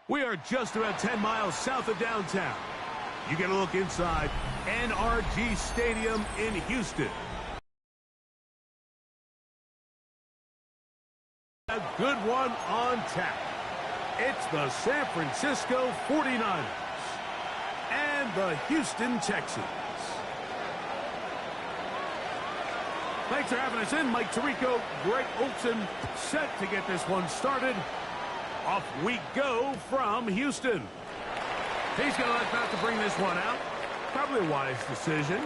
We are just about 10 miles south of downtown. You get a look inside NRG Stadium in Houston. A good one on tap. It's the San Francisco 49ers and the Houston Texans. Thanks for having us in. Mike Tirico, Greg Olson, set to get this one started. Off we go from Houston. He's going to let that to bring this one out. Probably a wise decision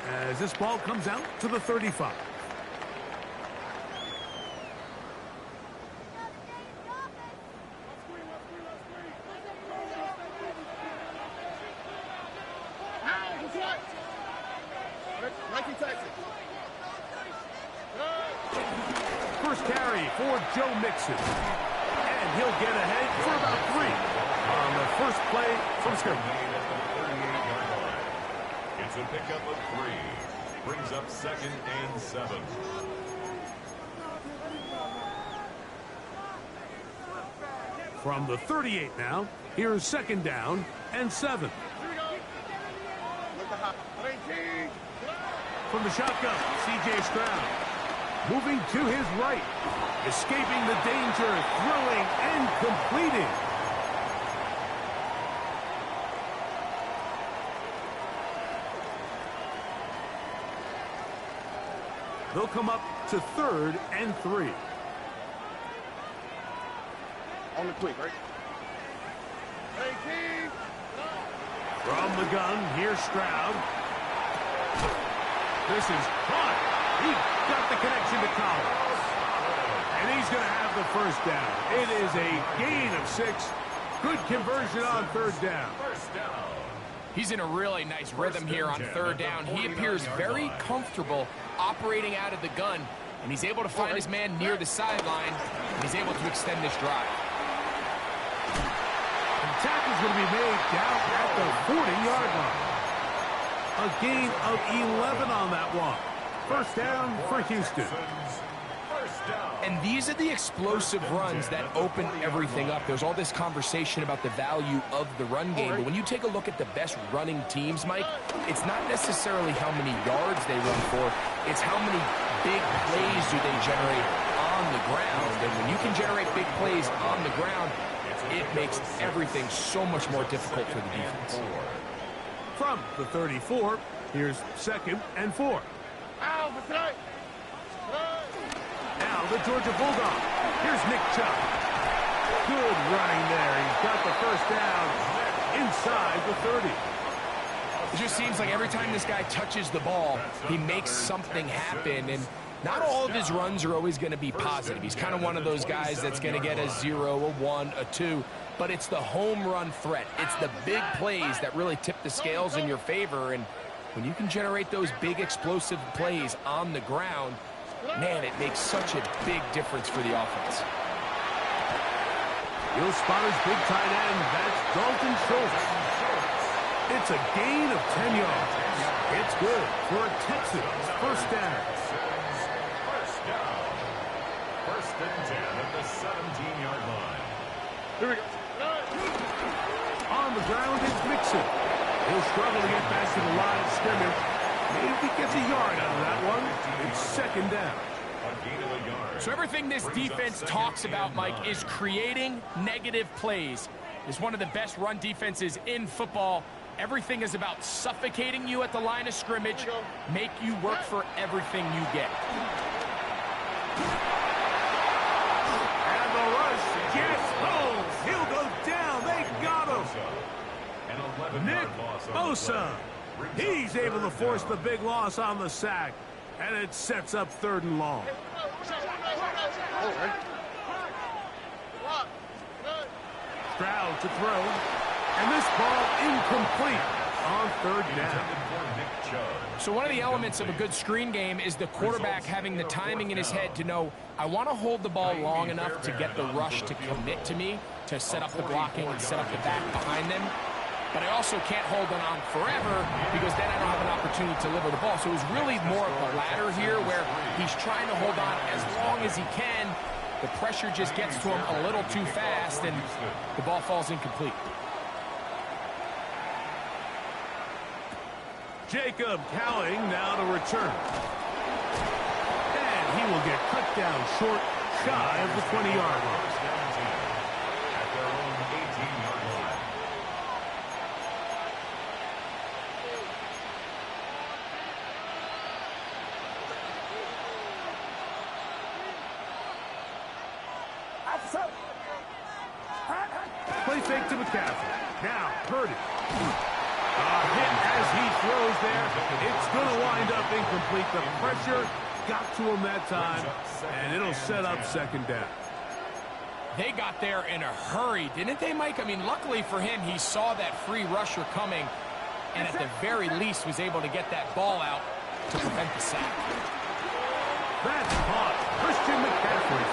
as this ball comes out to the 35. First carry for Joe Mixon. And he'll get ahead for about 3 on the first play from scrimmage. It's a pickup of 3. Brings up 2nd and 7. From the 38 now, here's 2nd down and 7. From the shotgun, C.J. Stroud. Moving to his right. Escaping the danger, throwing and completing. They'll come up to 3rd and 3. On the quick, right? From the gun, here's Stroud. This is caught. He got the connection to Collins. And he's going to have the first down. It is a gain of 6. Good conversion on 3rd down. He's in a really nice rhythm here on 3rd down. He appears very comfortable operating out of the gun, and he's able to find his man near the sideline, and he's able to extend this drive. The tackle's going to be made down at the 40-yard line. A gain of 11 on that one. First down for Houston. And these are the explosive runs that open everything up. There's all this conversation about the value of the run game, but when you take a look at the best running teams, Mike, it's not necessarily how many yards they run for, it's how many big plays do they generate on the ground. And when you can generate big plays on the ground, it makes everything so much more difficult for the defense. From the 34, here's 2nd and 4. Now the Georgia Bulldog. Here's Nick Chubb. Good running there. He's got the first down inside the 30. It just seems like every time this guy touches the ball, he makes something happen. And not all of his runs are always going to be positive. He's kind of one of those guys that's going to get a 0, a 1, a 2. But it's the home run threat. It's the big plays that really tip the scales in your favor. And when you can generate those big explosive plays on the ground, man, it makes such a big difference for the offense. He'll spot his big tight end. That's Dalton Schultz. It's a gain of 10 yards. It's good for a Texans first down. First and 10 at the 17-yard line. Here we go. On the ground is Mixon. He'll struggle to get back to the line of scrimmage. Maybe if he gets a yard out of that one, it's 2nd down. So everything this defense talks about, Mike, is creating negative plays. It's one of the best run defenses in football. Everything is about suffocating you at the line of scrimmage, make you work for everything you get. And the rush gets home. He'll go down. They got him. Nick Bosa. He's able to force the big loss on the sack, and it sets up 3rd and long. Stroud to throw, and this ball incomplete on 3rd down. So one of the elements of a good screen game is the quarterback having the timing in his head to know, I want to hold the ball long enough to get the rush to commit to me, to set up the blocking and set up the back behind them. But I also can't hold it on forever because then I don't have an opportunity to deliver the ball. So it was really more of the latter here where he's trying to hold on as long as he can The pressure just gets to him a little too fast, and the ball falls incomplete. Jacob Cowing now to return. And he will get cut down short, shy of the 20-yard line. At their own 18-yard line. Play fake to McCaffrey. Now, Purdy. Hit as he throws there. It's going to wind up incomplete. The pressure got to him that time, and it'll set up second down. They got there in a hurry, didn't they, Mike? I mean, luckily for him, he saw that free rusher coming, and at the very least was able to get that ball out to prevent the sack. That's caught. Christian McCaffrey.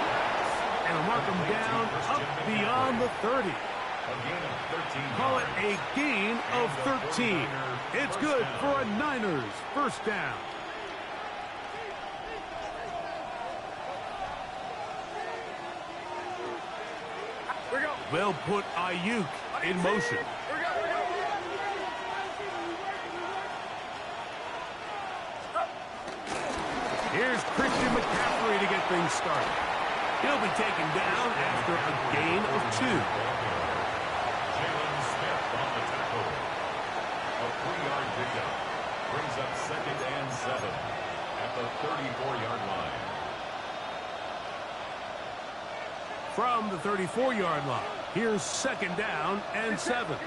And mark him down up beyond the 30. Call it a gain of 13. It's good for a Niners first down. They'll put Ayuk in motion. Here's Christian McCaffrey to get things started. He'll be taken down after a gain of 2. Jalen Smith on the tackle. A 3-yard pickup. Brings up 2nd and 7 at the 34-yard line. From the 34-yard line, here's 2nd down and 7.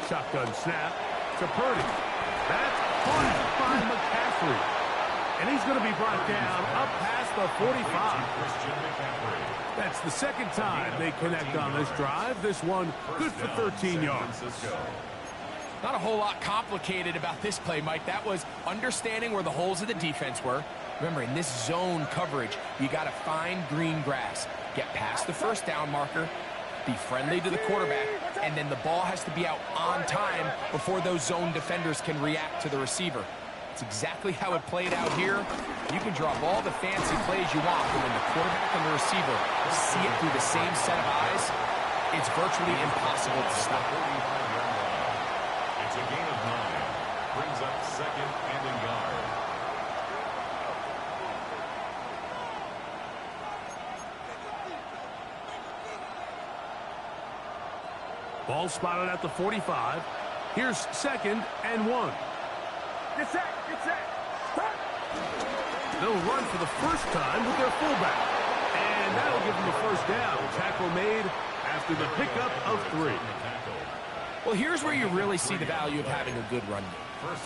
Shotgun snap to Purdy. That's caught by McCaffrey. And he's going to be brought down up past the 45. That's the second time they connect on this drive. This one good for 13 yards. Not a whole lot complicated about this play, Mike. That was understanding where the holes of the defense were. Remember, in this zone coverage, you got to find green grass. Get past the first down marker, be friendly to the quarterback, and then the ball has to be out on time before those zone defenders can react to the receiver. It's exactly how it played out here. You can drop all the fancy plays you want, but when the quarterback and the receiver see it through the same set of eyes, it's virtually impossible to stop. It's a gain of 9. Brings up 2nd and a yard. Ball spotted at the 45. Here's 2nd and 1. Get set. They'll run for the first time with their fullback. And that'll give them the first down. Tackle made after the pickup of 3. Well, here's where you really see the value of having a good run game.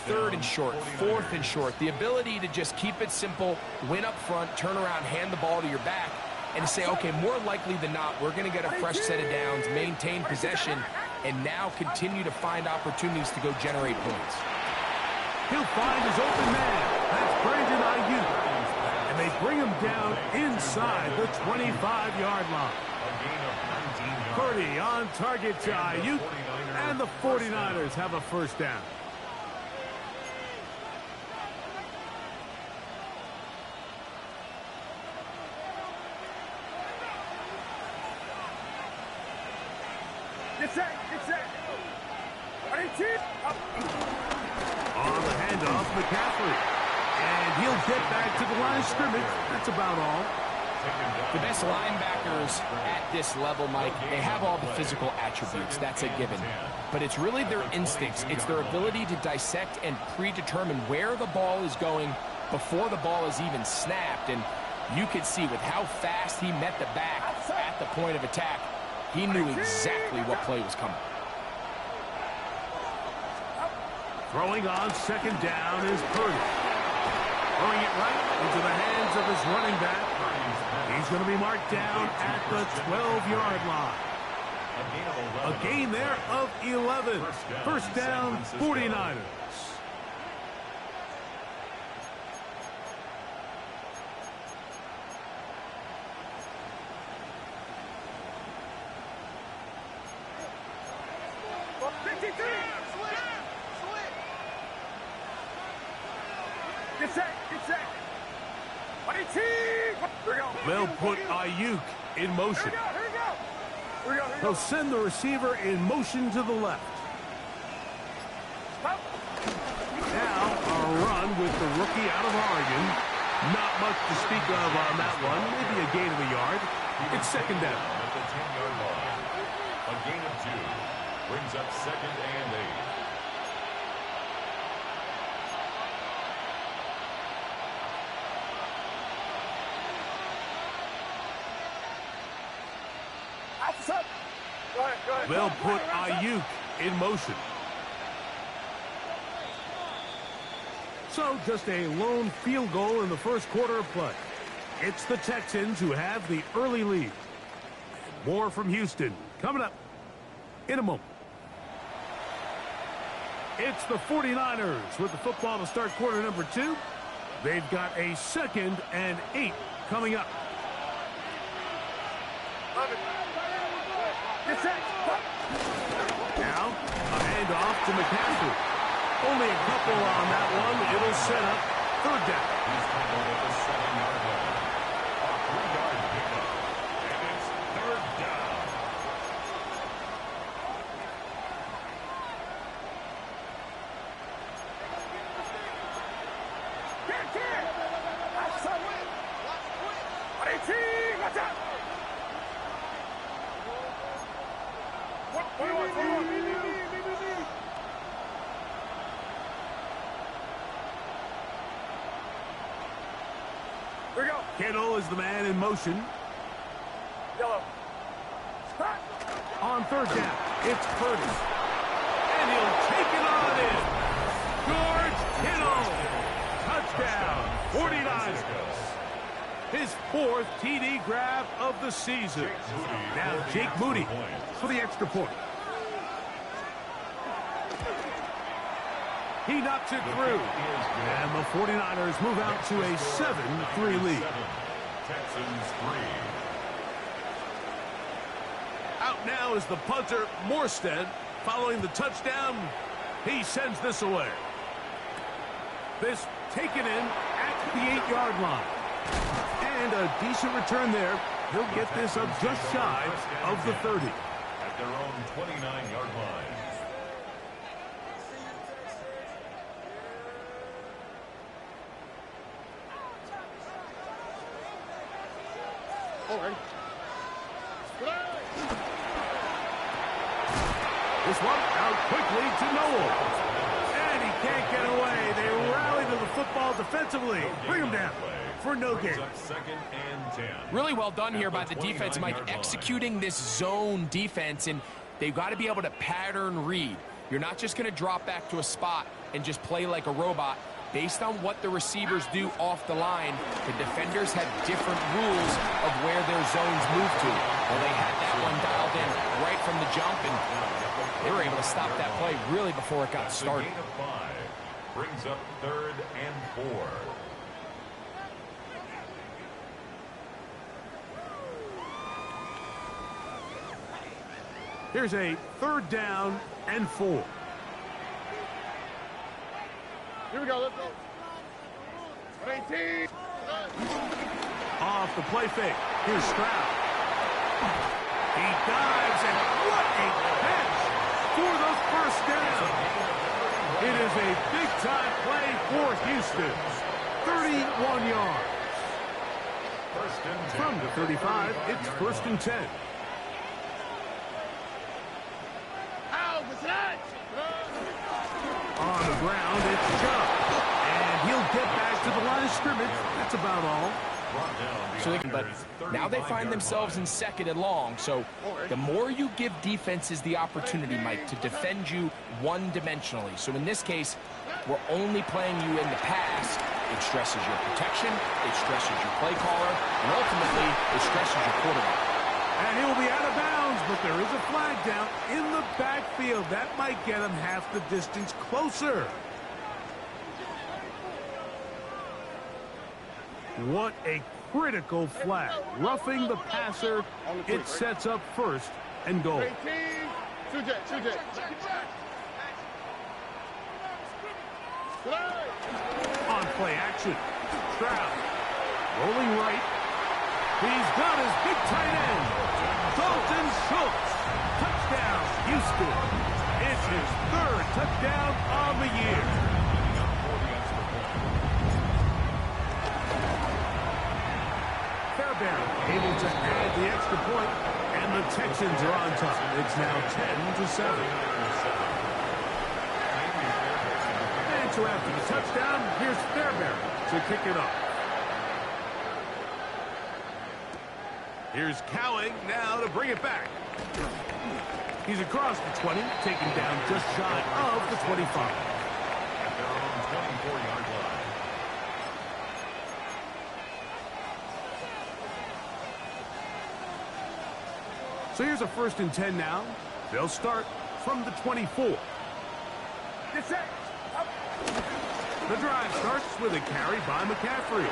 3rd and short, 4th and short. The ability to just keep it simple, win up front, turn around, hand the ball to your back, and say, okay, more likely than not, we're going to get a fresh set of downs, maintain possession, and now continue to find opportunities to go generate points. He'll find his open man. That's Brandon Ayuk. And they bring him down inside the 25-yard line. Purdy on target to Ayuk, and the 49ers have a first down. Get set. On the handoff, McCaffrey. And he'll get back to the line of scrimmage. That's about all. The best linebackers at this level, Mike, they have all the physical attributes. That's a given. But it's really their instincts. It's their ability to dissect and predetermine where the ball is going before the ball is even snapped. And you could see with how fast he met the back at the point of attack, he knew exactly what play was coming. Throwing on 2nd down is Purdy. Throwing it right into the hands of his running back. He's going to be marked down at the 12-yard line. A gain there of 11. First down, 49ers. They'll put Ayuk in motion. They'll send the receiver in motion to the left. Now a run with the rookie out of Oregon. Not much to speak of on that one. Maybe a gain of a yard. It's second down. At the 10-yard line. A gain of 2 brings up 2nd and 8. They'll put Ayuk in motion. So just a lone field goal in the first quarter of play. It's the Texans who have the early lead. More from Houston coming up in a moment. It's the 49ers with the football to start quarter number 2. They've got a 2nd and 8 coming up. Now, a handoff to McCaffrey. Only a couple on that one. It'll set up third down. He's tackled at the 7-yard line. A 3-yard pickup. And it's third down. Kittle is the man in motion. On third down, it's Curtis. And he'll take it on in. George Kittle. Touchdown, 49ers. His 4th TD grab of the season. Now Jake Moody for the extra point. He knocks it through. And the 49ers move out to a 7-3 lead. Texans 3. Out now is the punter, Morstead. Following the touchdown, he sends this away. This taken in at the 8-yard line. And a decent return there. He'll get this up just shy of the 30. At their own 29-yard line. This one out quickly to Noel. And he can't get away. They rally to the football defensively. Bring him down for no gain. 2nd and 10. Really well done here by the defense, Mike, executing this zone defense, and they've got to be able to pattern read. You're not just going to drop back to a spot and just play like a robot. Based on what the receivers do off the line, the defenders had different rules of where their zones move to. Well, they had that one dialed in right from the jump, and they were able to stop that play really before it got started. The gain of 5 brings up 3rd and 4. Here's a 3rd down and 4. Here we go, let's go. 18. Off the play fake. Here's Stroud. He dives, and what a catch for the first down. It is a big-time play for Houston. 31 yards. From the 35, it's 1st and 10. On the ground, it's Chubb. And he'll get back to the line of scrimmage. That's about all. But now they find themselves in 2nd and long. So the more you give defenses the opportunity, Mike, to defend you one-dimensionally. So in this case, we're only playing you in the pass. It stresses your protection. It stresses your play caller. And ultimately, it stresses your quarterback. And he will be out of bounds, but there is a flag down in the backfield. That might get him half the distance closer. What a critical flag. Roughing the passer, it sets up 1st and goal. 18. 2J. On play action, Stroud rolling right. He's got his big tight end, Dalton Schultz. Touchdown, Houston. It's his third touchdown of the year. Fairbairn able to add the extra point, and the Texans are on top. It's now 10-7. And so after the touchdown, here's Fairbairn to kick it off. Here's Cowing now to bring it back. He's across the 20, taken down just shy of the 25. At their own 24-yard line. So here's a 1st and 10 now. They'll start from the 24. The drive starts with a carry by McCaffrey.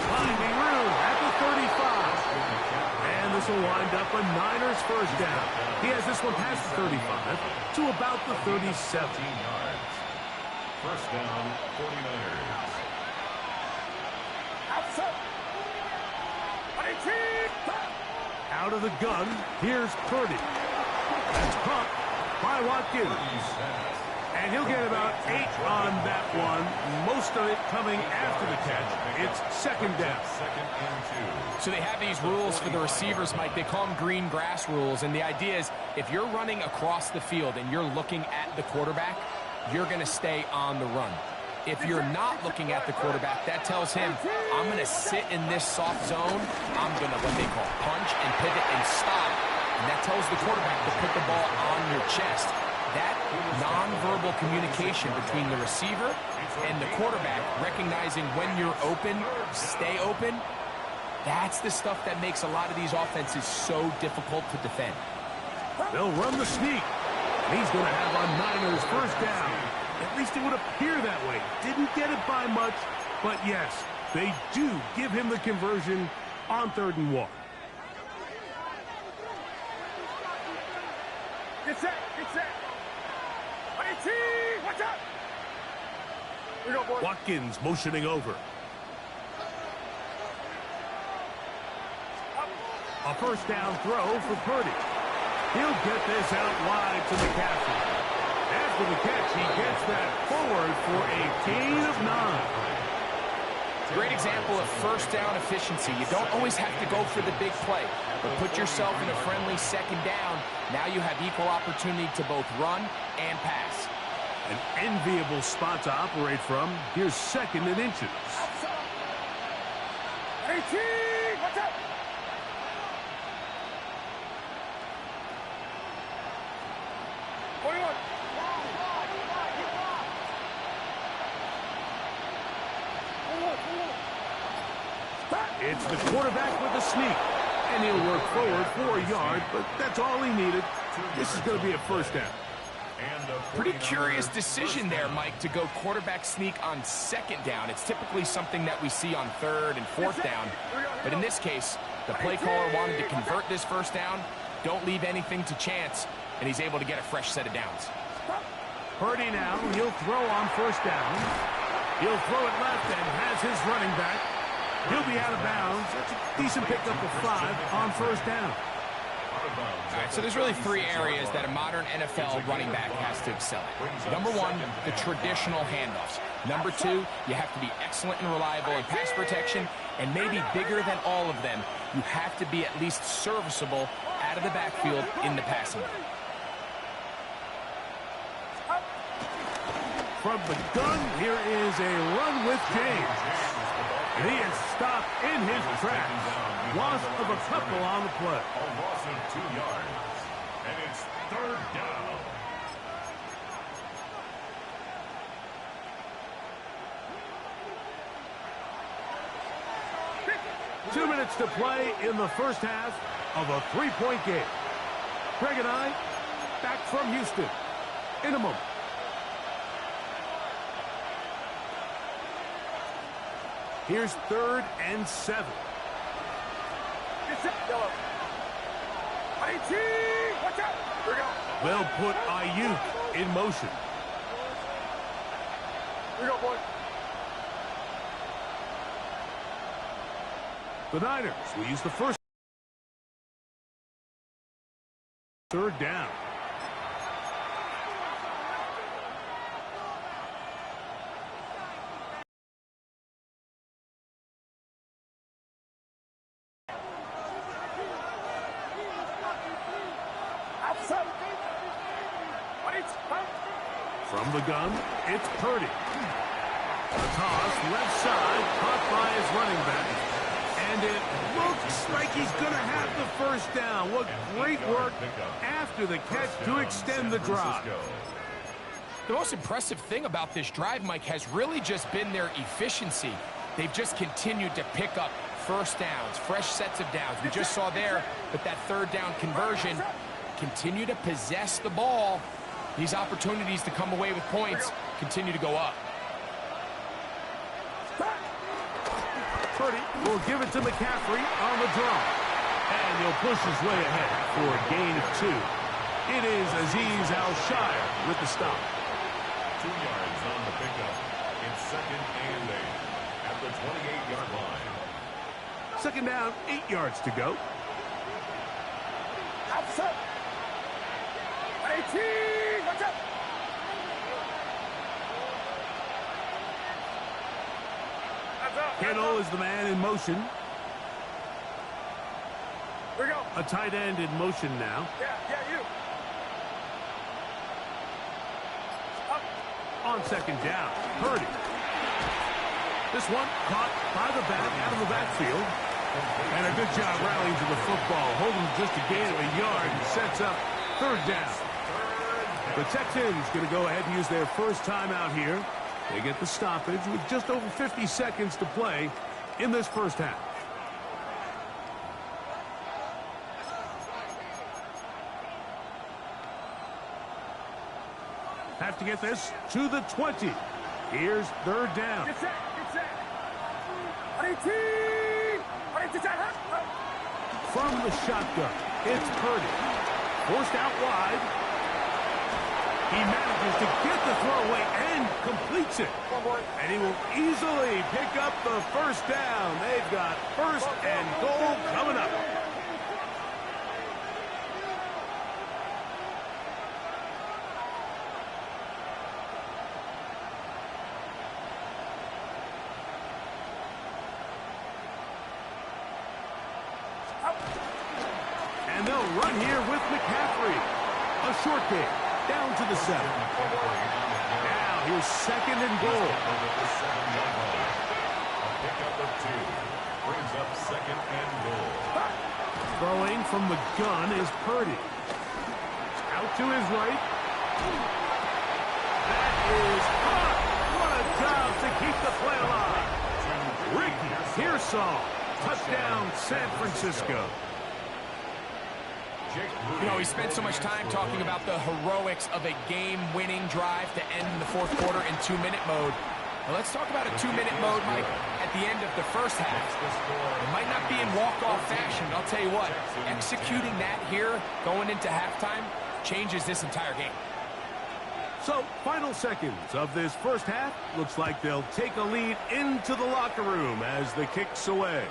Finding room at the 35. And this will wind up a Niners first down. He has this one past the 35 to about the 37. 15 yards. First down, 49ers. Out of the gun, here's Purdy. That's caught by Watkins. And he'll get about 8 on that one. Most of it coming after the catch. It's 2nd down. 2nd and 2. So they have these rules for the receivers, Mike. They call them green grass rules. And the idea is if you're running across the field and you're looking at the quarterback, you're going to stay on the run. If you're not looking at the quarterback, that tells him, I'm going to sit in this soft zone. I'm going to what they call punch and pivot and stop. And that tells the quarterback to put the ball on your chest. That nonverbal communication between the receiver and the quarterback, recognizing when you're open, stay open, that's the stuff that makes a lot of these offenses so difficult to defend. They'll run the sneak. He's going to have a Niners first down. At least it would appear that way. Didn't get it by much, but yes, they do give him the conversion on 3rd and 1. Get set. Get set. Watch out. We go, boys. Watkins motioning over. A first down throw for Purdy. He'll get this out wide to McCaffrey. After the catch, he gets that forward for a gain of 9. Great example of first down efficiency. You don't always have to go for the big play, but put yourself in a friendly 2nd down. Now you have equal opportunity to both run and pass. An enviable spot to operate from. Here's 2nd and inches. 18. Watch out. It's the quarterback with a sneak. And he'll work forward for a yard, but that's all he needed. This is going to be a first down. Pretty curious decision there, Mike, to go quarterback sneak on 2nd down. It's typically something that we see on 3rd and 4th down. But in this case, the play caller wanted to convert this first down. Don't leave anything to chance, and he's able to get a fresh set of downs. Purdy now, he'll throw on first down. He'll throw it left and has his running back. He'll be out of bounds. That's a decent pickup of 5 on first down. All right, so there's really 3 areas that a modern NFL running back has to excel at. Number 1, the traditional handoffs. Number 2, you have to be excellent and reliable in pass protection. And maybe bigger than all of them, you have to be at least serviceable out of the backfield in the passing game. From the gun, here is a run with James. And he is stopped in his tracks. Loss of a couple on the play. A loss of 2 yards. And it's 3rd down. Two minutes to play in the first half of a 3-point game. Greg and I back from Houston in a moment. Here's 3rd and 7. Watch out. Here we go. They'll put Ayuk in motion. Here we go, boys. The Niners will use the first. Third down. From the gun, it's Purdy. A toss, left side, caught by his running back. And it looks like he's going to have the first down. What great work after the catch to extend the drive. The most impressive thing about this drive, Mike, has really just been their efficiency. They've just continued to pick up first downs, fresh sets of downs. We just saw there with that third down conversion, continue to possess the ball. These opportunities to come away with points continue to go up. Purdy will give it to McCaffrey on the draw. And he'll push his way ahead for a gain of 2. It is Azeez Al-Shire with the stop. 2 yards on the pickup. It's 2nd and 8 at the 28-yard line. 2nd down, 8 yards to go. Outside. 18. Watch out. Kittle is the man in motion. Here we go. A tight end in motion now. Yeah, you. Up. On 2nd down, Purdy. This one caught by the back out of the backfield. And a good job rallying to the football. Holding just a gain of a yard and sets up 3rd down. The Texans going to go ahead and use their first timeout here. They get the stoppage with just over 50 seconds to play in this first half. Have to get this to the 20. Here's 3rd down. Get set. 18. From the shotgun, it's Purdy. Forced out wide. He manages to get the throw away and completes it. And he will easily pick up the first down. They've got 1st and goal coming up. And they'll run here with McCaffrey. A short kick. Down to the 7. Now here's 2nd and goal. A pickup of 2 brings up 2nd and goal. Throwing from the gun is Purdy. Out to his right. That is caught. What a job to keep the play alive. Ricky Pearsall. Touchdown, San Francisco. You know, we spent so much time talking about the heroics of a game-winning drive to end in the 4th quarter in 2-minute mode. Now let's talk about a 2-minute mode, Mike, at the end of the first half. It might not be in walk-off fashion, but I'll tell you what, executing that here, going into halftime, changes this entire game. So, final seconds of this first half. Looks like they'll take a lead into the locker room as the kick's away.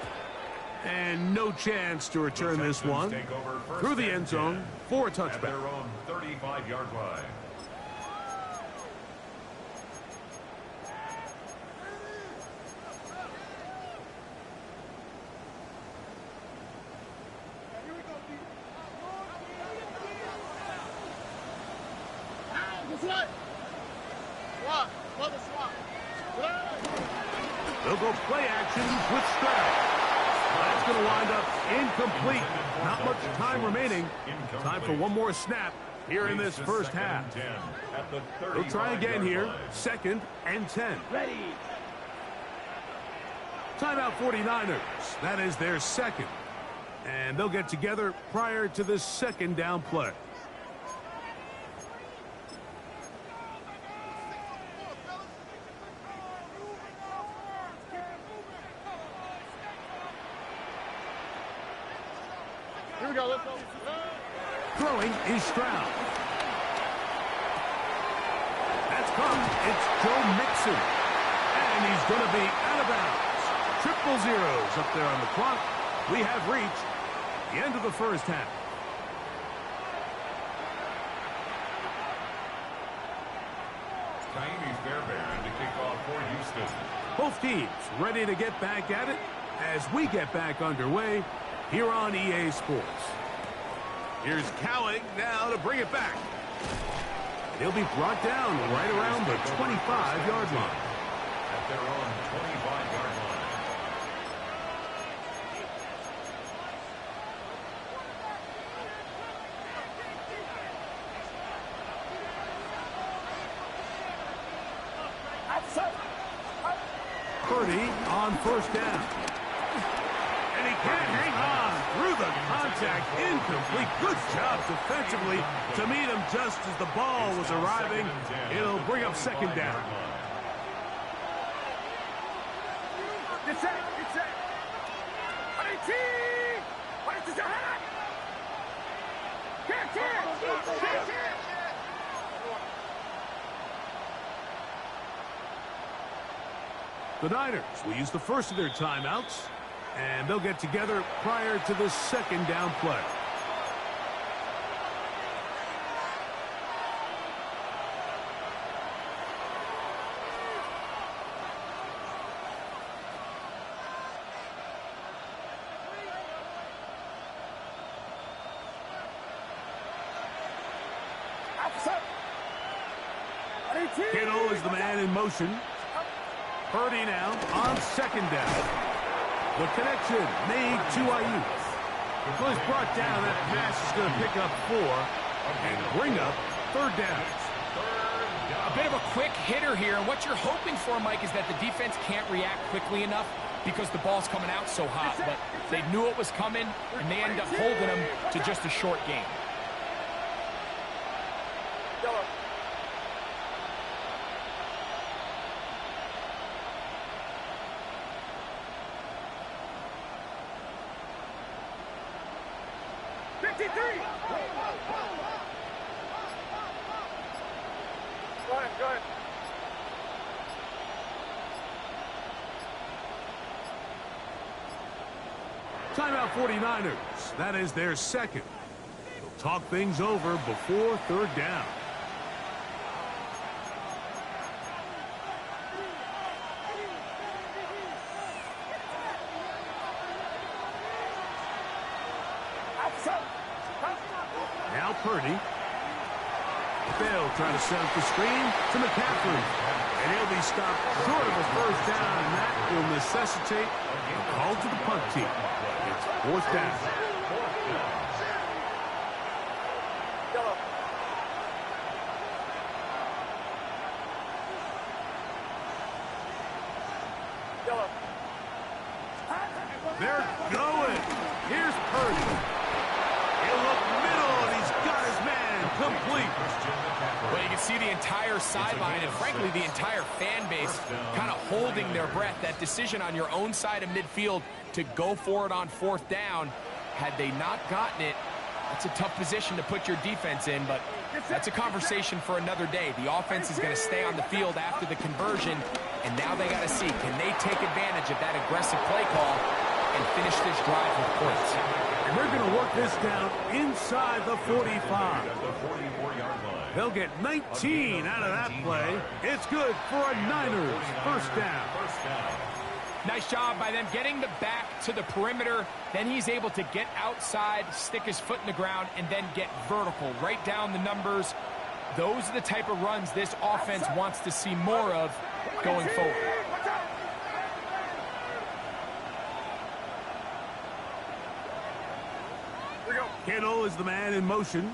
And no chance to return this one through the end zone for a touchback. At their own 35-yard line. They'll go play action with Stroud. That's going to wind up incomplete. Not much time remaining. Time for one more snap here in this first half. They'll try again here. 2nd and 10. Ready. Timeout 49ers. That is their 2nd. And they'll get together prior to this 2nd down play. Here we go. Let's go. Throwing is Stroud. That's caught. It's Joe Mixon. And he's going to be out of bounds. 000 up there on the clock. We have reached the end of the first half. Taimi Fairbairn to kick off for Houston. Both teams ready to get back at it as we get back underway here on EA Sports. Here's Cowing now to bring it back. He'll be brought down right around the 25-yard line. At their own 25-yard line. Purdy on first down. And he can't hang on through the contact. Incomplete. Good job defensively to meet him just as the ball was arriving. It'll bring up second down. Get set. Get set. The Niners will use the first of their timeouts, and they'll get together prior to the second down play. Kittle is the man in motion. Purdy now on second down. The connection made to Ayuk. If he's brought down, that pass is going to pick up 4 and bring up third down. A bit of a quick hitter here. And what you're hoping for, Mike, is that the defense can't react quickly enough because the ball's coming out so hot. But they knew it was coming, and they end up holding them to just a short game. Go ahead. Timeout 49ers. That is their second. They'll talk things over before third down. Now Purdy. They'll try to set up the screen to McCaffrey. And he'll be stopped short of a first down, and that will necessitate a call to the punt team. It's fourth down. They're going. Here's Purdy. He'll look middle, and he's got his man complete. Well, you can see the entire sideline and, frankly, the entire fan base kind of holding their breath. That decision on your own side of midfield to go for it on fourth down, had they not gotten it, that's a tough position to put your defense in, but that's a conversation for another day. The offense is going to stay on the field after the conversion, and now they got to see, can they take advantage of that aggressive play call and finish this drive with points? And they're going to work this down inside the 45. At the 44-yard line. They'll get 19 out of that play. It's good for a Niners first down. Nice job by them getting the back to the perimeter. Then he's able to get outside, stick his foot in the ground, and then get vertical. Right down the numbers. Those are the type of runs this offense wants to see more of going forward. Kittle is the man in motion.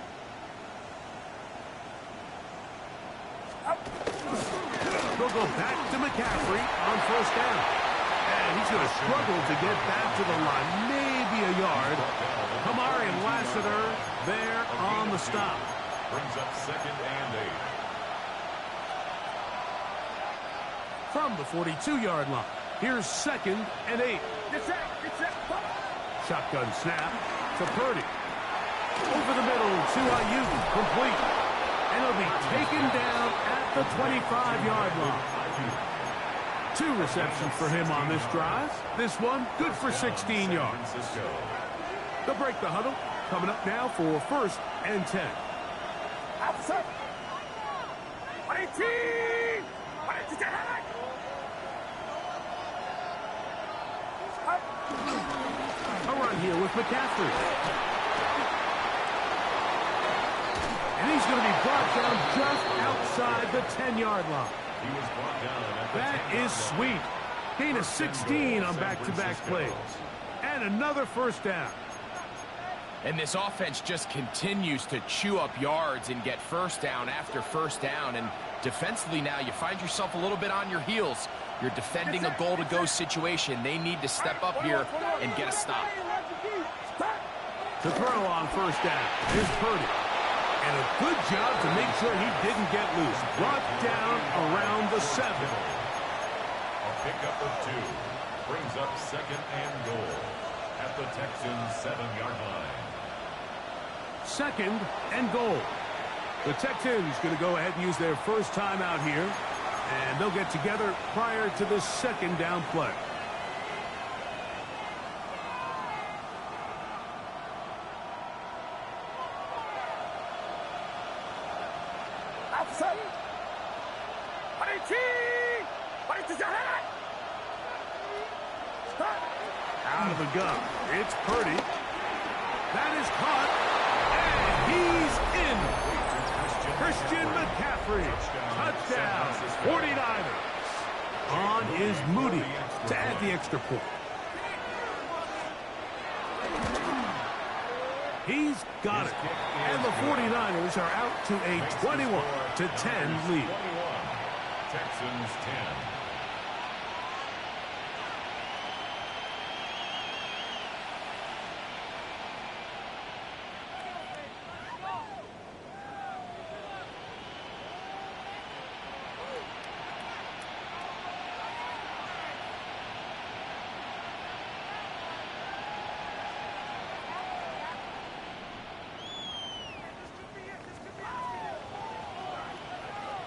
They'll go back to McCaffrey on first down. And he's going to struggle to get back to the line. Maybe a yard. Kamari and Lassiter there on the stop. Brings up 2nd and 8. From the 42-yard line, here's 2nd and 8. Get set. Get set. Shotgun snap to Purdy. Over the middle to Ayuk, complete. And he'll be taken down at the 25-yard line. 2 receptions for him on this drive. This one good for 16 yards. They'll break the huddle. Coming up now for 1st and 10. Outside. 18. A run here with McCaffrey. And he's going to be brought down just outside the 10-yard line. He was brought down at the That is sweet. Gain of 16 on back-to-back plays. And another 1st down. And this offense just continues to chew up yards and get 1st down after 1st down. And defensively now, you find yourself a little bit on your heels. You're defending a goal-to-go situation. They need to step up here and get a stop. To throw on 1st down is Purdy. And a good job to make sure he didn't get loose. Brought down around the 7. A pickup of 2 brings up 2nd and goal at the Texans' 7-yard line. 2nd and goal. The Texans going to go ahead and use their 1st time out here. And they'll get together prior to the 2nd down play. Outside. 18. Out of the gun. It's Purdy. That is caught. And he's in. Christian McCaffrey. Touchdown. 49ers. On is Moody to add the extra point. He's got it. And the 49ers are out to a 21-10 lead. 21. Texans 10.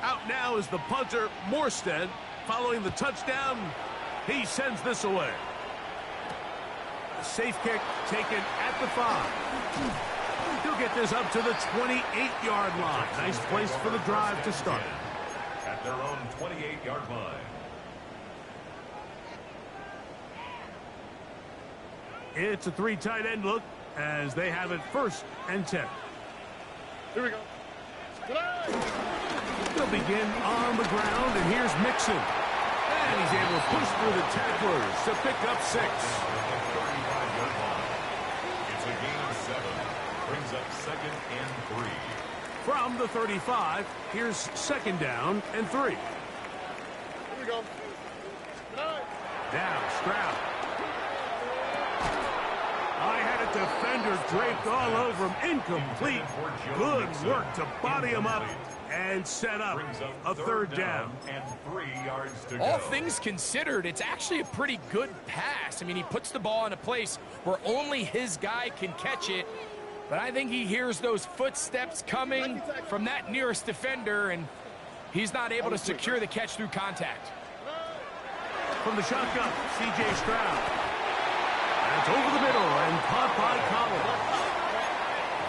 Out now is the punter, Morstead. Following the touchdown, he sends this away. A safe kick taken at the 5. He'll get this up to the 28-yard line. Nice place for the drive to start. At their own 28-yard line. It's a 3 tight end look as they have it 1st and 10. Here we go. They'll begin on the ground, and here's Mixon. And he's able to push through the tacklers to pick up 6. It's a gain of 7. Brings up 2nd and 3. From the 35, here's 2nd down and 3. Here we go. Now Stroud. I had a defender draped all over him. Incomplete. Good work to body him up and set up a 3rd down. And 3 yards to go. All things considered, it's actually a pretty good pass. I mean, he puts the ball in a place where only his guy can catch it. But I think he hears those footsteps coming from that nearest defender, and he's not able to secure the catch through contact. From the shotgun, C.J. Stroud. That's over the middle and caught by Collins.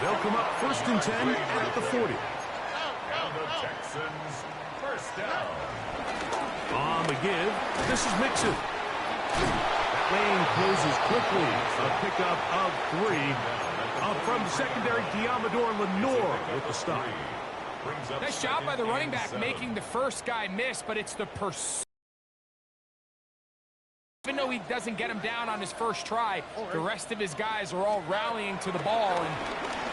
They'll come up 1st and 10 at the 40. And the Texans 1st down. On the give, this is Mixon. That lane closes quickly. A pickup of 3. Up from the secondary, Diamador Lenore with the stop. Nice job by the running back making the 1st guy miss, but it's the pursuit. Even though he doesn't get him down on his 1st try, the rest of his guys are all rallying to the ball, and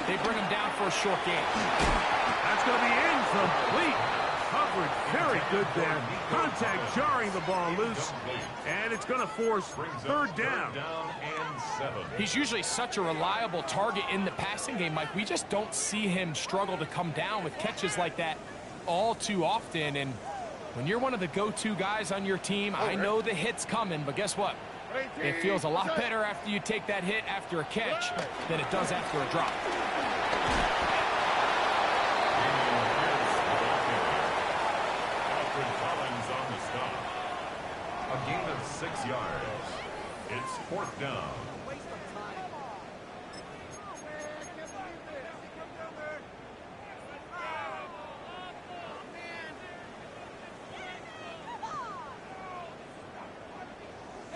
they bring him down for a short game. That's going to be incomplete. Coverage very good there. Contact jarring the ball loose, and it's going to force 3rd down. He's usually such a reliable target in the passing game, Mike. We just don't see him struggle to come down with catches like that all too often, and when you're one of the go-to guys on your team, I know the hit's coming, but guess what? It feels a lot better after you take that hit after a catch than it does after a drop. A gain of 6 yards. It's 4th down.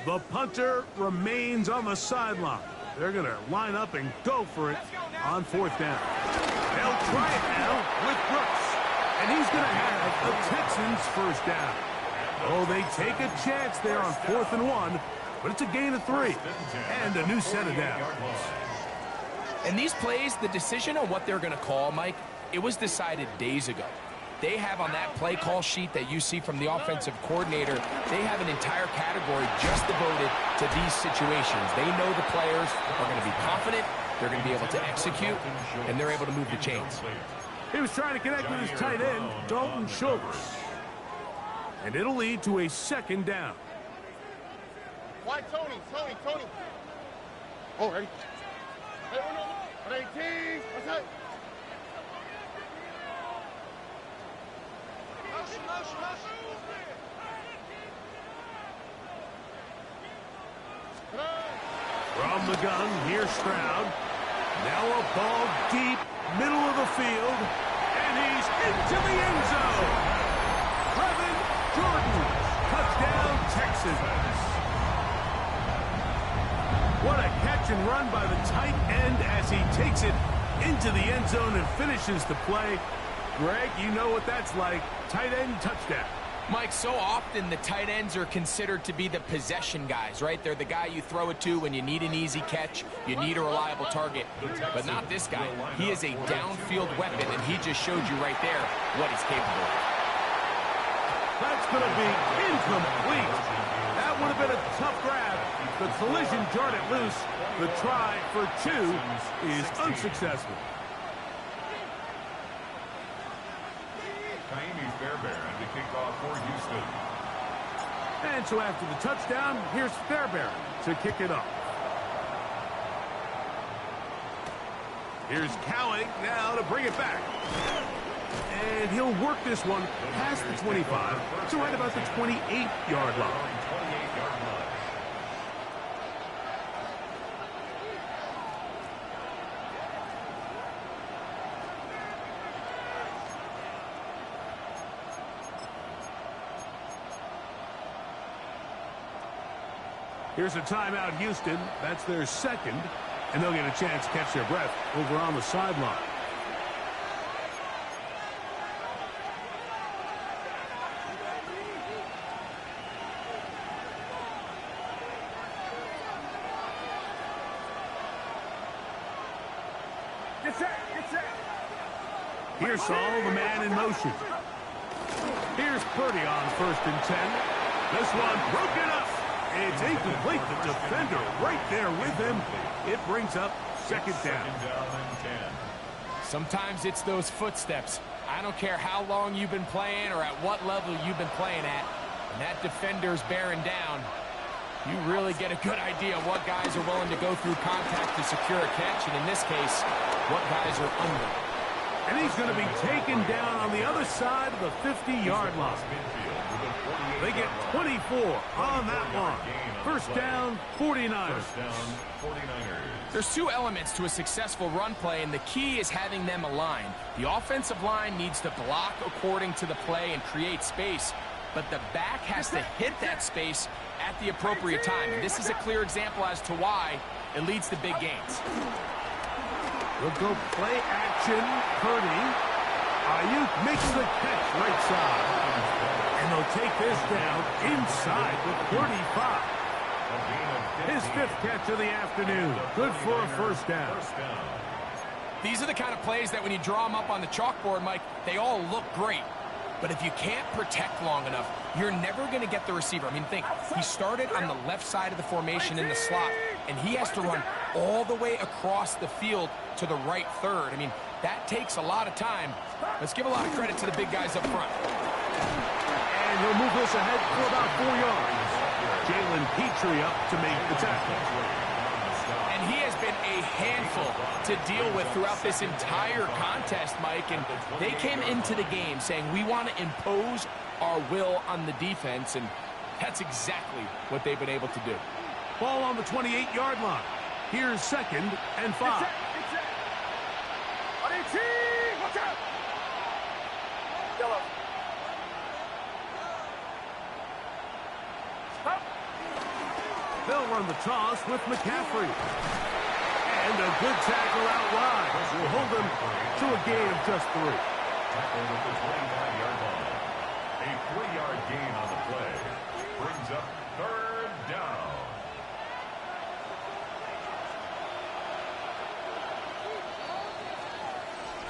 The punter remains on the sideline. They're going to line up and go for it on 4th down. They'll try it now with Brooks. And he's going to have a Texans 1st down. Oh, they take a chance there on 4th and 1, but it's a gain of 3 and a new set of downs. And these plays, the decision on what they're going to call, Mike, it was decided days ago. They have on that play call sheet that you see from the offensive coordinator, they have an entire category just devoted to these situations. They know the players are going to be confident, they're going to be able to execute, and they're able to move the chains. He was trying to connect with his tight end, Dalton Schultz. And it'll lead to a 2nd down. Why, Tony? Oh, ready? Hey, no. 18. What's that? From the gun, here's Stroud. Now a ball deep, middle of the field, and he's into the end zone. Brevin Jordan, touchdown Texans. What a catch and run by the tight end as he takes it into the end zone and finishes the play. Greg, you know what that's like. Tight end touchdown. Mike, so often the tight ends are considered to be the possession guys, right? They're the guy you throw it to when you need an easy catch, you need a reliable target. But not this guy. He is a downfield weapon, and he just showed you right there what he's capable of. That's going to be incomplete. That would have been a tough grab. The collision jarred it loose. The try for 2 is unsuccessful. Fairbairn to kick off for Houston. And so after the touchdown, here's Fairbairn to kick it off. Here's Cowing now to bring it back. And he'll work this one past the 25 to right about the 28-yard line. Here's a timeout, Houston. That's their 2nd, and they'll get a chance to catch their breath over on the sideline. Get set. Here's Saul, the man in motion. Here's Purdy on 1st and 10. This one broken up. It's incomplete. The defender right there with him. It brings up 2nd down. Sometimes it's those footsteps. I don't care how long you've been playing or at what level you've been playing at. When that defender's bearing down, you really get a good idea of what guys are willing to go through contact to secure a catch, and in this case, what guys are under. And he's going to be taken down on the other side of the 50-yard line. They get 24 on that one. 1st down, 49ers. There's 2 elements to a successful run play, and the key is having them aligned. The offensive line needs to block according to the play and create space, but the back has to hit that space at the appropriate time. And this is a clear example as to why it leads to big gains. We'll go play action. Purdy. Ayuk makes the catch right side. And they'll take this down inside the 35. His 5th catch of the afternoon. Good for a 1st down. These are the kind of plays that when you draw them up on the chalkboard, Mike, they all look great. But if you can't protect long enough, you're never going to get the receiver. I mean, think, he started on the left side of the formation in the slot, and he has to run all the way across the field to the right third. I mean, that takes a lot of time. Let's give a lot of credit to the big guys up front. And he'll move this ahead for about 4 yards. Jalen Petrie up to make the tackle. And he has been a handful to deal with throughout this entire contest, Mike. And they came into the game saying, we want to impose our will on the defense. And That's exactly what they've been able to do. Ball on the 28-yard line. Here's 2nd and 5. It's set. 18. Watch out. Yellow. Stop. They'll run the toss with McCaffrey. And a good tackle out wide. Will hold them to a gain of just 3. Tackled at the 25-yard line. A 3-yard gain on the play. Brings up 3rd down.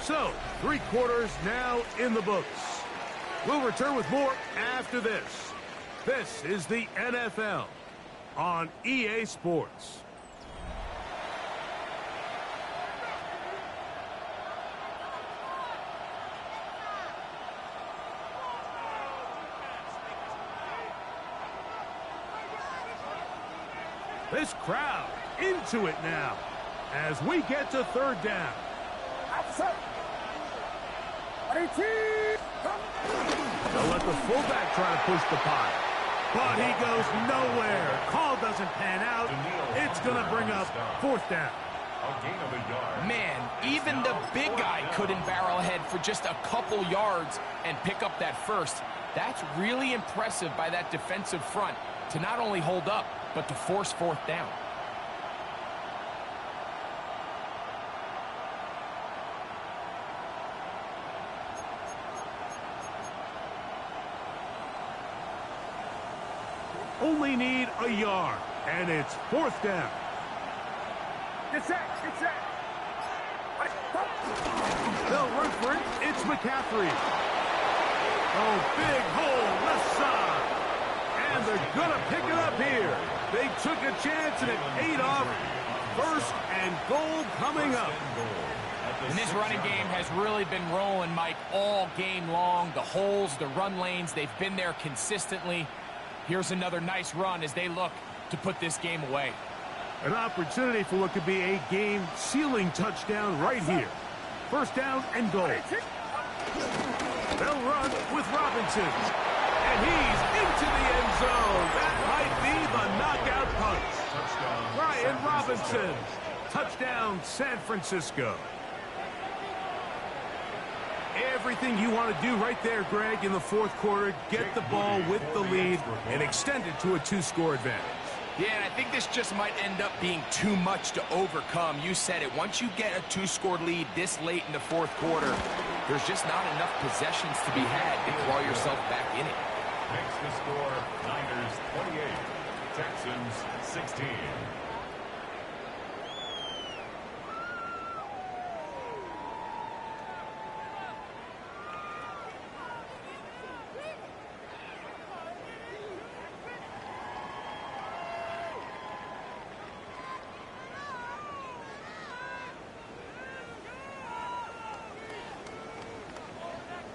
So, 3 quarters now in the books. We'll return with more after this. This is the NFL on EA Sports. This crowd into it now as we get to 3rd down. Outside. 18. They'll let the fullback try to push the pile. But he goes nowhere. Call doesn't pan out. It's going to bring up 4th down. A gain of a yard. Man, even the big guy couldn't barrel ahead for just a couple yards and pick up that first. That's really impressive by that defensive front to not only hold up, but to force 4th down. Only need a yard, and it's 4th down. Get set. Get set. They'll run for it. It's McCaffrey. Oh, big hole left side. And they're going to pick it up here. They took a chance, and it paid off. 1st and goal coming up. And this running game has really been rolling, Mike, all game long. The holes, the run lanes, they've been there consistently. Here's another nice run as they look to put this game away. An opportunity for what could be a game-sealing touchdown right here. 1st down and goal. They'll run with Robinson. And he's into the end zone. That might be the knockout punch. Brian Robinson. Touchdown, San Francisco. Everything you want to do right there, Greg, in the 4th quarter. Get the ball with the lead and extend it to a 2-score advantage. Yeah, and I think this just might end up being too much to overcome. You said it. Once you get a 2-score lead this late in the 4th quarter, there's just not enough possessions to be had to claw yourself back in it. Makes the score Niners 28, Texans 16.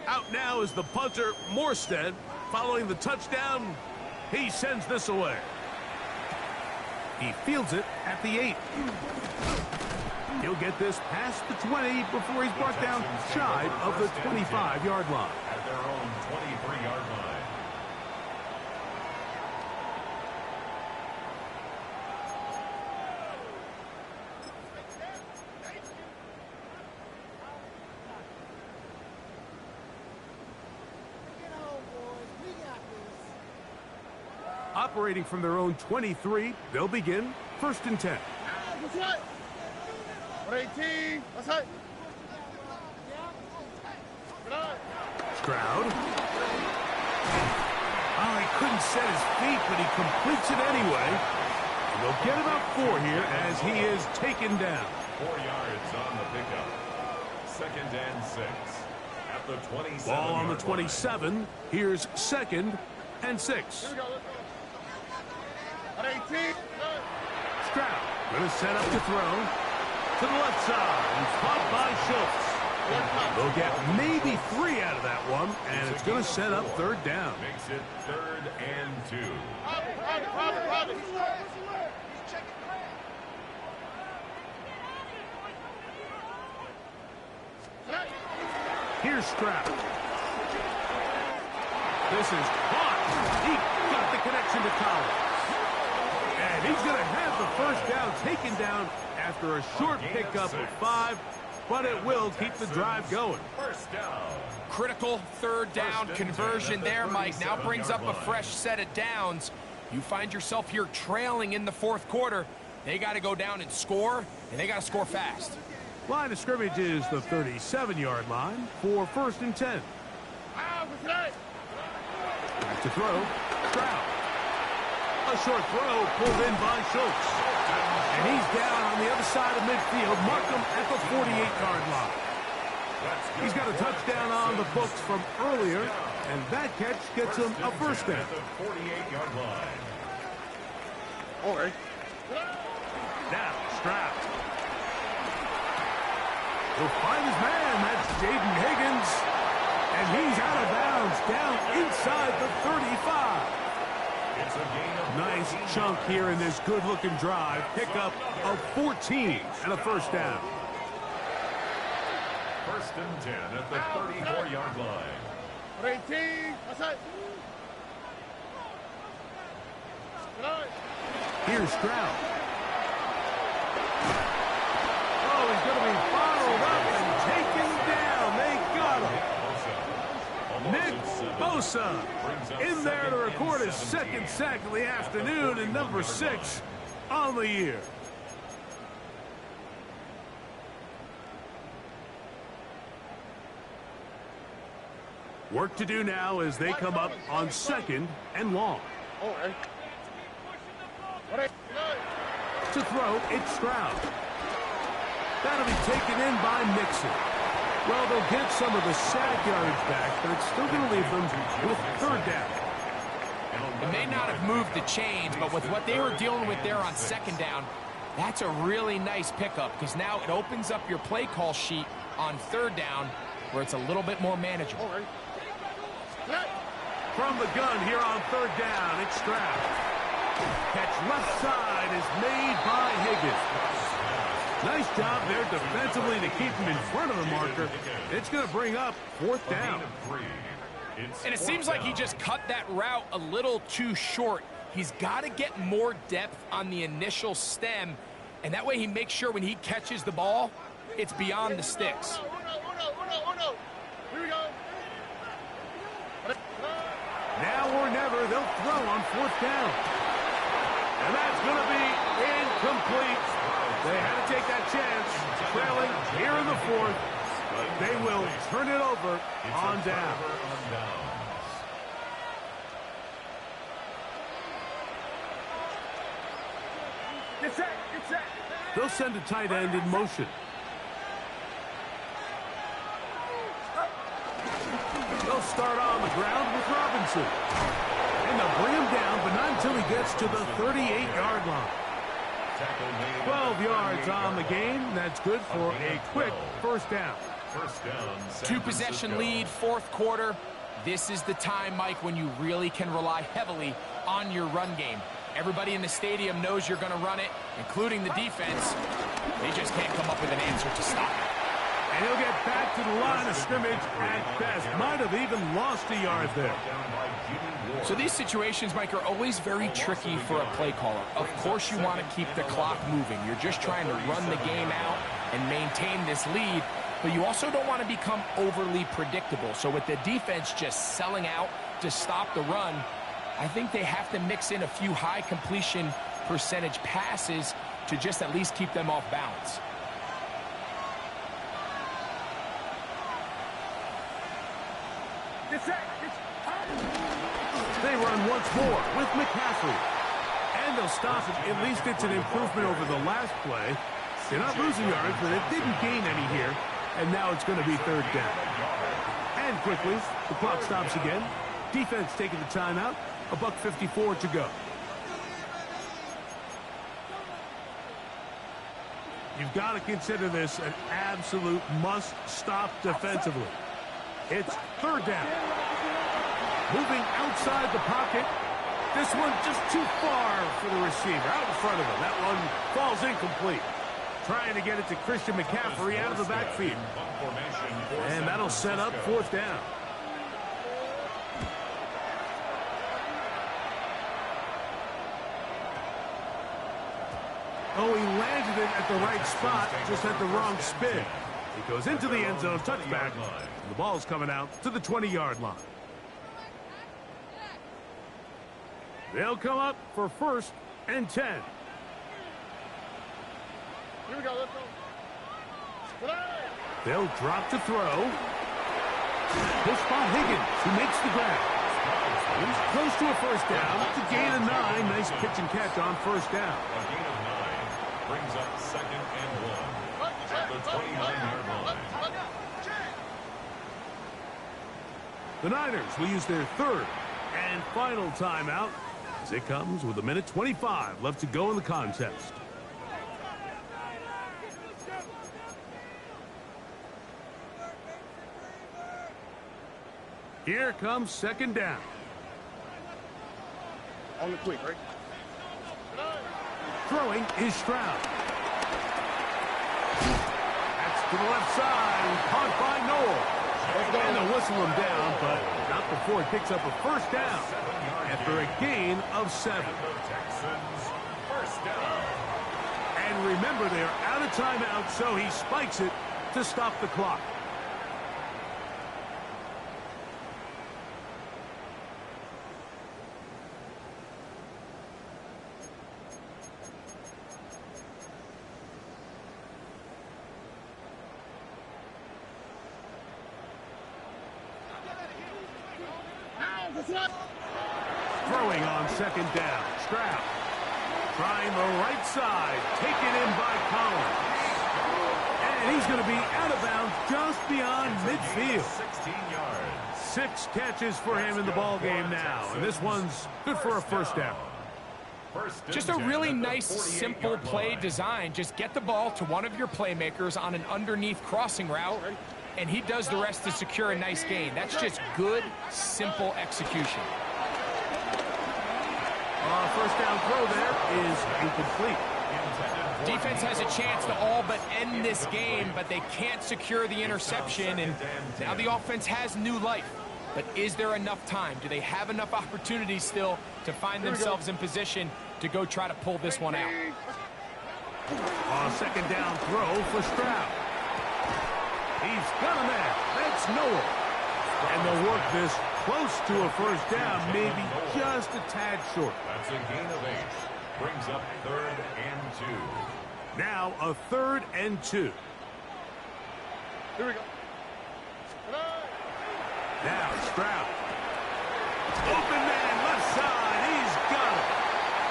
Out now is the punter, Morstead. Following the touchdown, he sends this away. He fields it at the 8. He'll get this past the 20 before he's brought down shy of the 25-yard line. At their own 23-yard line. Operating from their own 23, they'll begin 1st and 10. What's right? 18. What's right? Stroud. Oh, he couldn't set his feet, but he completes it anyway. And they'll get about 4 here as he is taken down. 4 yards on the pickup. 2nd and 6. At the 27. Ball on the 27. Here's 2nd and 6. Here we go. 18. Stroud going to set up to throw to the left side. He's caught by Schultz. They'll get maybe 3 out of that one, and it's going to set up 3rd down. Makes it 3rd and 2. Robin. Here's Stroud. This is caught. He got the connection to Collins. And he's going to have the first down taken down after a short pickup of 5, but it will keep the drive going. First down. Critical third down conversion there, Mike. Now brings up a fresh set of downs. You find yourself here trailing in the fourth quarter. They got to go down and score, and they got to score fast. Line of scrimmage is the 37-yard line for 1st and 10. Back to throw. Stroud. A short throw pulled in by Schultz. And he's down on the other side of midfield. Mark him at the 48-yard line. He's got a touchdown on the books from earlier, and that catch gets him a first down. At the 48-yard line. Okay. Now, Stroud. He'll find his man. That's Jaden Higgins. And he's out of bounds, down inside the 35. It's a gain of Nice chunk here in this good-looking drive. Pickup of 14 and a first down. 1st and 10 at the 34-yard line. 18. Outside. Here's Stroud. Oh, he's going to be bottled up and taken down. They got him. Nick Bosa in there to record his second sack of the afternoon and number 6 on the year. Work to do now as they come up on 2nd and long. Okay. To throw, it's Stroud. That'll be taken in by Mixon. Well, they'll get some of the sack yardage back, but it's still going to leave them with 3rd down. It may not have moved the chains, but with what they were dealing with there on 2nd down, that's a really nice pickup because now it opens up your play call sheet on 3rd down where it's a little bit more manageable. From the gun here on 3rd down, it's Stroud. Catch left side is made by Higgins. Nice job there defensively to keep him in front of the marker. It's going to bring up 4th down. And it seems like he just cut that route a little too short. He's got to get more depth on the initial stem, and that way he makes sure when he catches the ball, it's beyond the sticks. Here we go. Now or never, they'll throw on 4th down. And that's going to be incomplete. They had to take that chance, trailing here in the 4th, but they will turn it over on down. They'll send a tight end in motion. They'll start on the ground with Robinson. And they'll bring him down, but not until he gets to the 38-yard line. 12 yards on the game. That's good for a quick first down. 2-possession lead, 4th quarter. This is the time, Mike, when you really can rely heavily on your run game. Everybody in the stadium knows you're going to run it, including the defense. They just can't come up with an answer to stop it. And he'll get back to the line of scrimmage at best. Might have even lost a yard there. So these situations, Mike, are always very tricky for a play caller. Of course you want to keep the clock moving. You're just trying to run the game out and maintain this lead, but you also don't want to become overly predictable. So with the defense just selling out to stop the run, I think they have to mix in a few high completion percentage passes to just at least keep them off balance. They run once more with McCaffrey. And they'll stop it. At least it's an improvement over the last play. They're not losing yards, but it didn't gain any here. And now it's going to be 3rd down. And quickly, the clock stops again. Defense taking the timeout. $1:54 to go. You've got to consider this an absolute must-stop defensively. It's 3rd down. Moving outside the pocket. This one just too far for the receiver. Out in front of him. That one falls incomplete. Trying to get it to Christian McCaffrey out of the backfield. And that'll set up 4th down. Oh, he landed it at the right spot, just had the wrong spin. He goes into the end zone, touchback. The ball's coming out to the 20-yard line. They'll come up for 1st and 10. Here we go, let's go. They'll drop to throw. This spot Higgins, who makes the grab. He's close to a 1st down. To gain a 9. Nice pitch and catch on 1st down. A gain of 9 brings up 2nd and 1 at the 29-yard line. The Niners will use their 3rd and final timeout as it comes with 1:25 left to go in the contest. Here comes 2nd down. On the quick, right? Throwing is Stroud. That's to the left side. Caught by Noel. And they'll whistle him down, but not before he picks up a 1st down after a gain of 7. Texans, 1st down. And remember, they're out of timeout, so he spikes it to stop the clock. Throwing on 2nd down. Stroud trying the right side. Taken in by Collins. And he's going to be out of bounds just beyond midfield. 16 yards. 6 catches for him in the ball game now. And this one's good for a 1st down. Just a really nice, simple play design. Just get the ball to one of your playmakers on an underneath crossing route, and he does the rest to secure a nice gain. That's just good, simple execution. 1st down throw there is incomplete. Defense has a chance to all but end this game, but they can't secure the interception, and now the offense has new life. But is there enough time? Do they have enough opportunities still to find themselves in position to go try to pull this one out? 2nd down throw for Stroud. He's got him there. That's Noel. And they'll work this close to a 1st down, maybe just a tad short. That's a gain of 8. Brings up 3rd and 2. Now a 3rd and 2. Here we go. Now Stroud. Open man, left side. He's got it.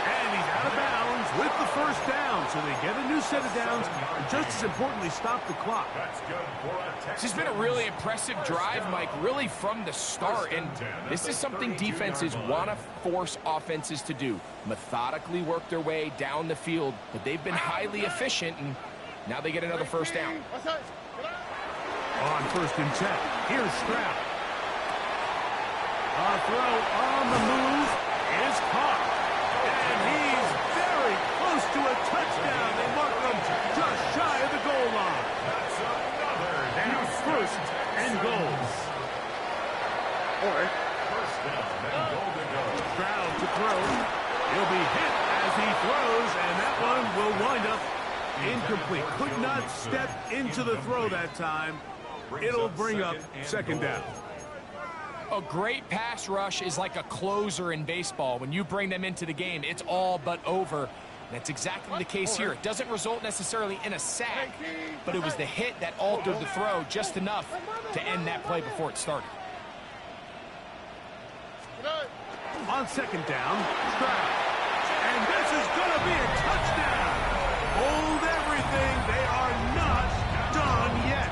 And he's out of bounds with the 1st down. So they get a new set of downs and just as importantly stop the clock. That's good for a Texan. This has been a really impressive drive, Mike, really from the start. And this is something defenses want to force offenses to do. Methodically work their way down the field. But they've been highly efficient, and now they get another 1st down. On 1st and 10. Here's Stroud. A throw on the move is caught. And he's very close to a touchdown. They mark him just shy of the goal line. That's another. Now 1st and goal. All right. 1st down and goal to go. Stroud to throw. He'll be hit as he throws, and that one will wind up incomplete. Could not step into the throw that time. It'll bring up 2nd down. A great pass rush is like a closer in baseball. When you bring them into the game, it's all but over. That's exactly the case here. It doesn't result necessarily in a sack, but it was the hit that altered the throw just enough to end that play before it started. On 2nd down, Stroud. And this is going to be a touchdown. Hold everything. They are not done yet.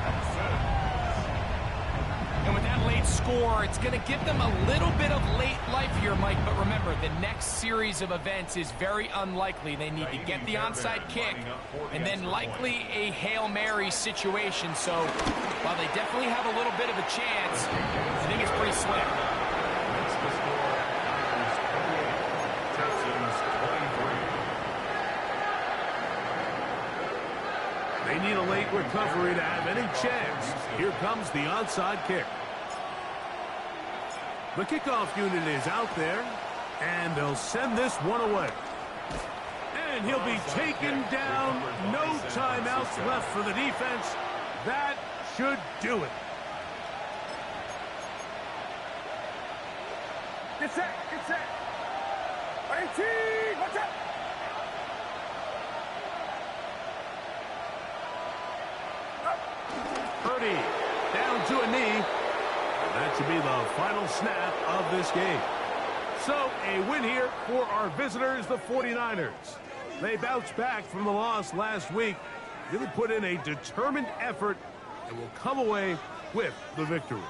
And with that late score, it's going to give them a little bit of late life here, Mike. But remember, the next series of events is very unlikely. They need to get the onside kick and then likely a Hail Mary situation. So while they definitely have a little bit of a chance, I think it's pretty slim. That's the score. Texans 23. They need a late recovery to have any chance. Here comes the onside kick. The kickoff unit is out there, and they'll send this one away. And he'll be taken down. No timeouts left for the defense. That should do it. Get set, get set. 18, watch out. Purdy down to a knee. And that should be the final snap of this game. So a win here for our visitors, the 49ers. They bounced back from the loss last week, really put in a determined effort, and will come away with the victory.